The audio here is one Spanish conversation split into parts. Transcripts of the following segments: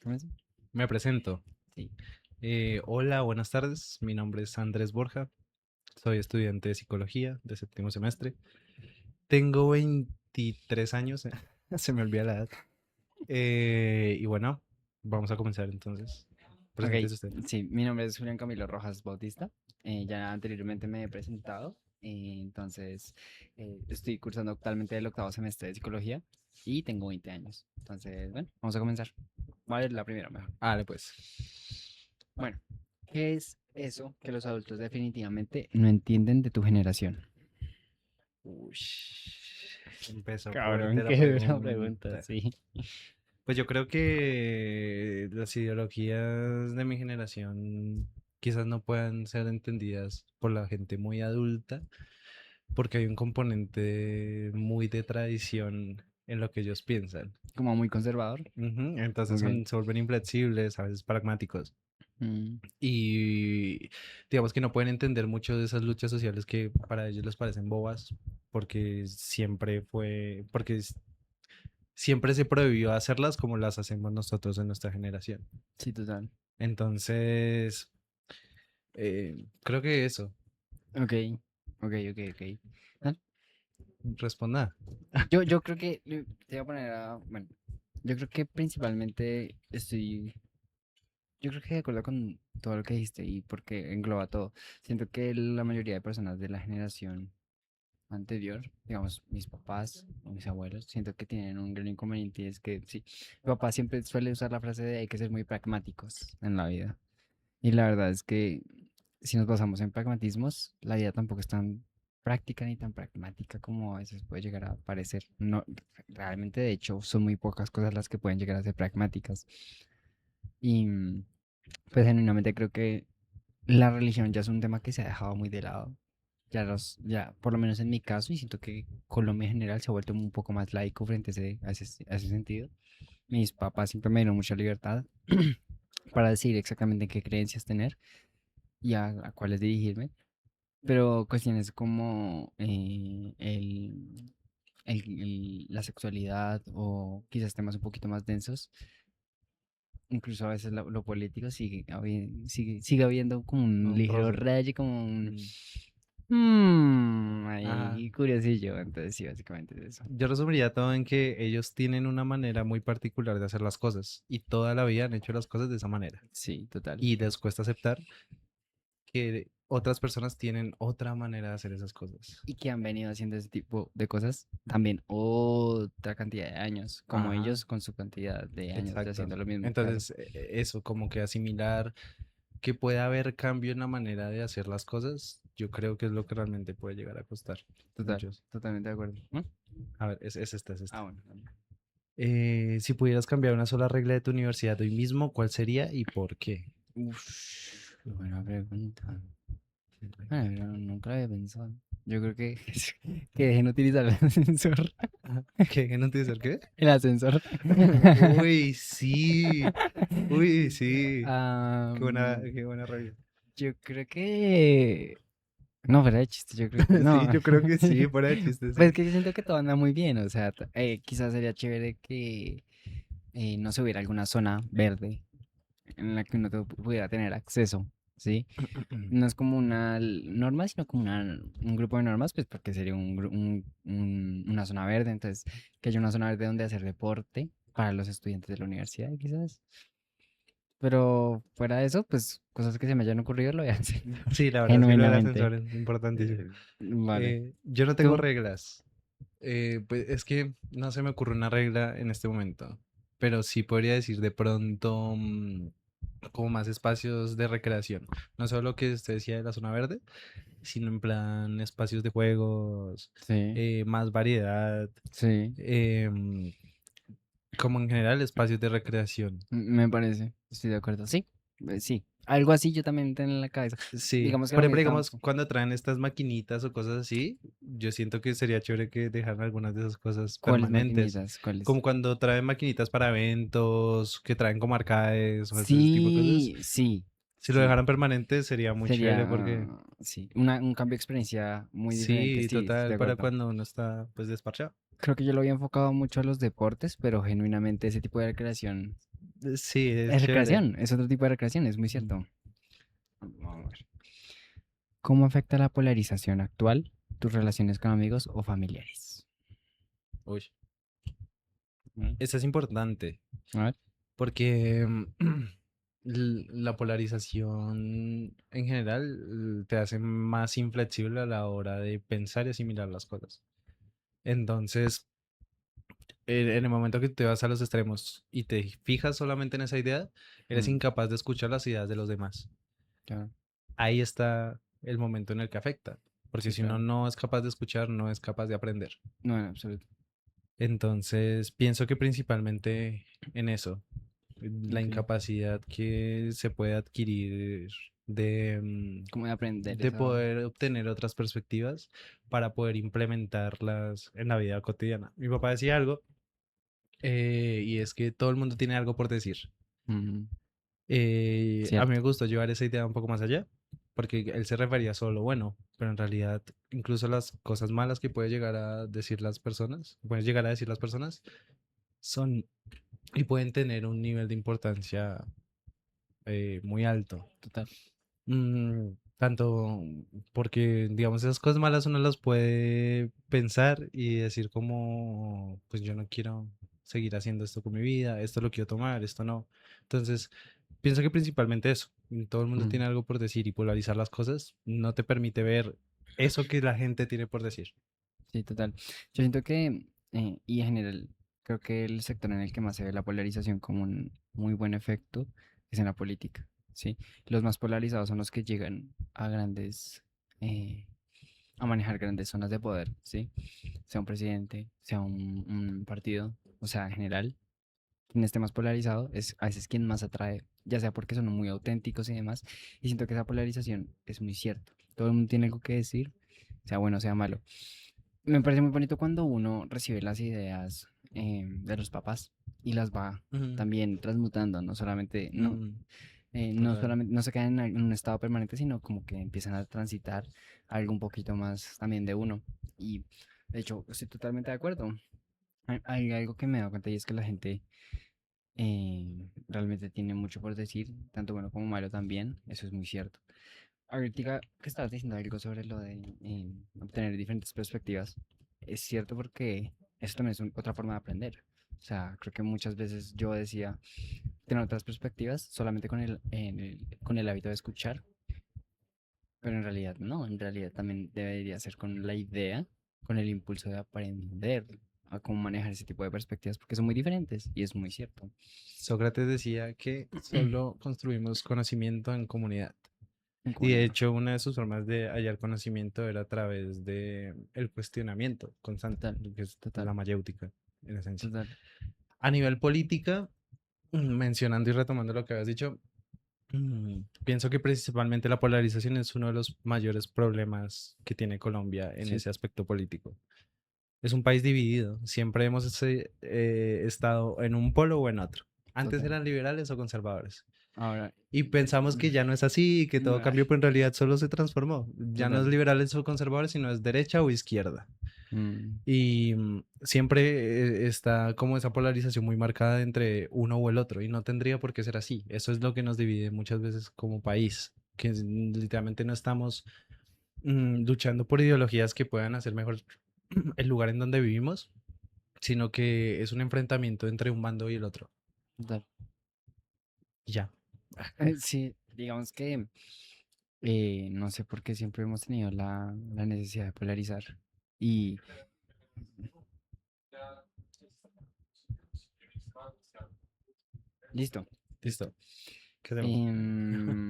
Comienza. Me presento. Sí. Hola, buenas tardes. Mi nombre es Andrés Borja. Soy estudiante de psicología de séptimo semestre. Tengo 23 años. Se me olvida la edad. Y bueno, vamos a comenzar entonces. Ok, Preséntese usted. sí, mi nombre es Julián Camilo Rojas Bautista. Ya anteriormente me he presentado. Entonces, estoy cursando actualmente el octavo semestre de psicología y tengo 20 años. Entonces, bueno, vamos a comenzar. Vale, la primera mejor. Pues. Bueno, ¿qué es eso que los adultos definitivamente no entienden de tu generación? Ush, empezó Cabrón, fuerte la qué dura pregunta, pregunta. sí. Pues yo creo que las ideologías de mi generación quizás no puedan ser entendidas por la gente muy adulta, porque hay un componente muy de tradición en lo que ellos piensan. Como muy conservador. Entonces Ok. se vuelven inflexibles, a veces pragmáticos. Mm, Y digamos que no pueden entender mucho de esas luchas sociales que para ellos les parecen bobas, porque siempre se prohibió hacerlas como las hacemos nosotros en nuestra generación. sí, total. Entonces, creo que eso. Ok, ok. Dale. Responda. Yo creo que te voy a poner bueno, yo creo que principalmente yo creo que de acuerdo con todo lo que dijiste y porque engloba todo. Siento que la mayoría de personas de la generación anterior, digamos, mis papás o mis abuelos, siento que tienen un gran inconveniente y es que sí, mi papá siempre suele usar la frase de hay que ser muy pragmáticos en la vida. Y la verdad es que si nos basamos en pragmatismos, la vida tampoco es tan práctica ni tan pragmática como a veces puede llegar a parecer. No, realmente, de hecho, son muy pocas cosas las que pueden llegar a ser pragmáticas. Y pues genuinamente creo que la religión ya es un tema que se ha dejado muy de lado. Ya, por lo menos en mi caso, y siento que Colombia en general se ha vuelto un poco más laico frente a ese sentido. Mis papás siempre me dieron mucha libertad para decidir exactamente qué creencias tener y a cuáles dirigirme, pero cuestiones como la sexualidad o quizás temas un poquito más densos, incluso a veces lo político sigue habiendo como un Un ligero roce. rayo, como un Mm, Ajá. ahí curiosillo, entonces sí, básicamente es eso. Yo resumiría todo en que ellos tienen una manera muy particular de hacer las cosas y toda la vida han hecho las cosas de esa manera. Sí, total. Y les cuesta aceptar que otras personas tienen otra manera de hacer esas cosas. Y que han venido haciendo ese tipo de cosas también otra cantidad de años, como Ajá, ellos con su cantidad de años de exacto. haciendo lo mismo, claro. Entonces, eso, como que asimilar que puede haber cambio en la manera de hacer las cosas, yo creo que es lo que realmente puede llegar a costar Total, muchos. totalmente de acuerdo. ¿Mm? A ver, es esta, es esta. Bueno, dale. Si pudieras cambiar una sola regla de tu universidad hoy mismo, ¿cuál sería y por qué? Uf, qué buena pregunta. Bueno, yo nunca lo había pensado. Yo creo que, que dejen utilizar el ascensor. ¿Qué? ¿No te dice qué? El ascensor. Uy, sí. Uy, sí. Am, Qué buena regla. yo creo que... No, fuera de chiste, yo creo que no. Sí, yo creo que sí, fuera de chiste, Pues sí. que yo siento que todo anda muy bien, o sea, quizás sería chévere que no se hubiera alguna zona verde en la que uno pudiera tener acceso, ¿sí? No es como una norma, sino como un grupo de normas, pues porque sería una zona verde, entonces que haya una zona verde donde hacer deporte para los estudiantes de la universidad, quizás. Pero fuera de eso, pues cosas que se me hayan ocurrido lo voy a hacer, Sí, la verdad, sí, lo del genuinamente. ascensor es importantísimo. Vale. Yo no tengo ¿Tú? reglas. Pues es que no se me ocurre una regla en este momento, pero sí podría decir de pronto como más espacios de recreación. No solo lo que usted decía de la zona verde, sino en plan espacios de juegos, Sí, más variedad, sí. em, como en general espacios de recreación. Me parece, estoy de acuerdo. Sí, sí. Algo así yo también tengo en la cabeza. Sí, Digamos que por lo mío ejemplo, está... digamos, cuando traen estas maquinitas o cosas así, yo siento que sería chévere que dejaran algunas de esas cosas ¿Cuáles permanentes, maquinitas? ¿Cuáles? como cuando traen maquinitas para eventos, que traen como arcades o ese tipo de cosas. Sí, sí, Si lo sí. dejaran permanente sería muy chévere porque Sería, sí, un cambio de experiencia muy diferente. sí, Sí, estoy de total, para acuerdo. cuando uno está pues desparchado. Creo que yo lo había enfocado mucho a los deportes, pero genuinamente ese tipo de recreación. Sí, es Es chévere. recreación, es otro tipo de recreación, es muy Mm. cierto. Vamos a ver. ¿Cómo afecta la polarización actual tus relaciones con amigos o familiares? Uy, Mm, eso es importante A ver. porque la polarización en general te hace más inflexible a la hora de pensar y asimilar las cosas. Entonces, en el momento que te vas a los extremos y te fijas solamente en esa idea, eres Mm, incapaz de escuchar las ideas de los demás. claro, Ahí está el momento en el que afecta, porque sí, si uno claro. no es capaz de escuchar, no es capaz de aprender. No, en absoluto. Entonces, pienso que principalmente en eso, la Ok. incapacidad que se puede adquirir de, ¿Cómo de aprender de eso? poder obtener otras perspectivas para poder implementarlas en la vida cotidiana. Mi papá decía algo, y es que todo el mundo tiene algo por decir. Mm, A mí me cierto. gustó llevar esa idea un poco más allá, porque él se refería solo a lo bueno, pero en realidad incluso las cosas malas que puede llegar a decir las personas, pueden llegar a decir las personas, son y pueden tener un nivel de importancia muy alto. Total. Tanto porque, digamos, esas cosas malas uno las puede pensar y decir como, pues yo no quiero seguir haciendo esto con mi vida, esto lo quiero tomar, esto no. Entonces, pienso que principalmente eso, todo el mundo Mm, tiene algo por decir y polarizar las cosas no te permite ver eso que la gente tiene por decir. sí, total. Yo siento que, y en general, creo que el sector en el que más se ve la polarización como un muy buen efecto es en la política, ¿sí? Los más polarizados son los que llegan a grandes, eh, a manejar grandes zonas de poder, ¿sí? Sea un presidente, sea un partido, o sea, en general, quien esté más polarizado es a veces quien más atrae, ya sea porque son muy auténticos y demás, y siento que esa polarización es muy cierta. Todo el mundo tiene algo que decir, sea bueno, sea malo. Me parece muy bonito cuando uno recibe las ideas de los papás y las va Ujú. también transmutando, no solamente, no, Mm, no total. solamente, no se quedan en un estado permanente, sino como que empiezan a transitar algo un poquito más también de uno. Y de hecho, estoy totalmente de acuerdo. Hay algo que me he dado cuenta y es que la gente realmente tiene mucho por decir, tanto bueno como malo también, eso es muy cierto. Ahorita que estabas diciendo algo sobre lo de obtener diferentes perspectivas, es cierto porque eso también es otra forma de aprender. O sea, creo que muchas veces yo decía tener otras perspectivas solamente con el hábito de escuchar, pero en realidad no, en realidad también debería ser con la idea, con el impulso de aprender a cómo manejar ese tipo de perspectivas, porque son muy diferentes y es muy cierto. Sócrates decía que solo construimos conocimiento en comunidad. En Y de comunidad. hecho, una de sus formas de hallar conocimiento era a través de el cuestionamiento constante, Total, que es total, la mayéutica, en esencia. total. A nivel política, mencionando y retomando lo que habías dicho, pienso que principalmente la polarización es uno de los mayores problemas que tiene Colombia en Sí, ese aspecto político. Es un país dividido, siempre hemos estado en un polo o en otro. Antes total. eran liberales o conservadores. Ahora, Y pensamos que ya no es así y que todo no, cambió, pero en realidad solo se transformó. Ya no es total. liberales o conservadores, sino es derecha o izquierda. Mm, Y siempre está como esa polarización muy marcada entre uno o el otro, y no tendría por qué ser así. Eso es lo que nos divide muchas veces como país, que literalmente no estamos luchando por ideologías que puedan hacer mejor el lugar en donde vivimos, sino que es un enfrentamiento entre un bando y el otro. total. Y ya. Sí, digamos que no sé por qué siempre hemos tenido la necesidad de polarizar. Y listo, listo. Listo. ¿Qué hacemos?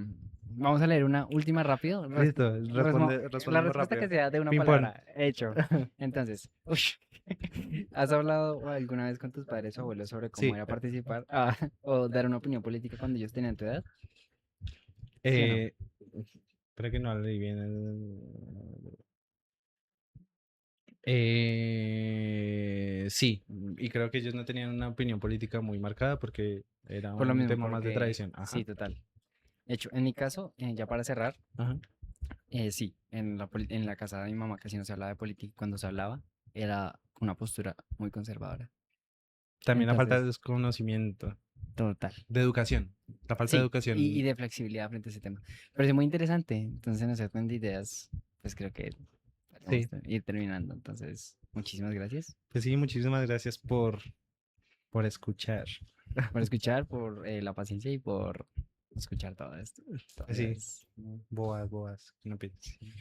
Vamos a leer una última rápido. Listo, La respondemos respuesta que rápido. sea de una Ping pong. palabra. Hecho. Entonces, ¿has hablado alguna vez con tus padres o abuelos sobre cómo Sí. era participar o dar una opinión política cuando ellos tenían tu edad? ¿Sí o no? Eh, Espera que no leí bien. Sí, y creo que ellos no tenían una opinión política muy marcada porque era Por lo un mismo, tema más de porque tradición. sí, Ajá, total. De hecho, en mi caso, ya para cerrar, ajá. sí, en la casa de mi mamá casi no se hablaba de política. Y cuando se hablaba, era una postura muy conservadora. También la falta de Entonces, desconocimiento. Total. de educación, la falta de Sí, y educación. de flexibilidad frente a ese tema. Pero es muy interesante. Entonces, en ese orden de ideas, pues creo que podemos Sí, ir terminando. Entonces, muchísimas gracias pues sí, muchísimas gracias por escuchar. por escuchar, por la paciencia y por escuchar todo esto. Pues sí, Entonces, boas, boas, no pienses. sí,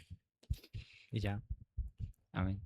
Y ya. amén.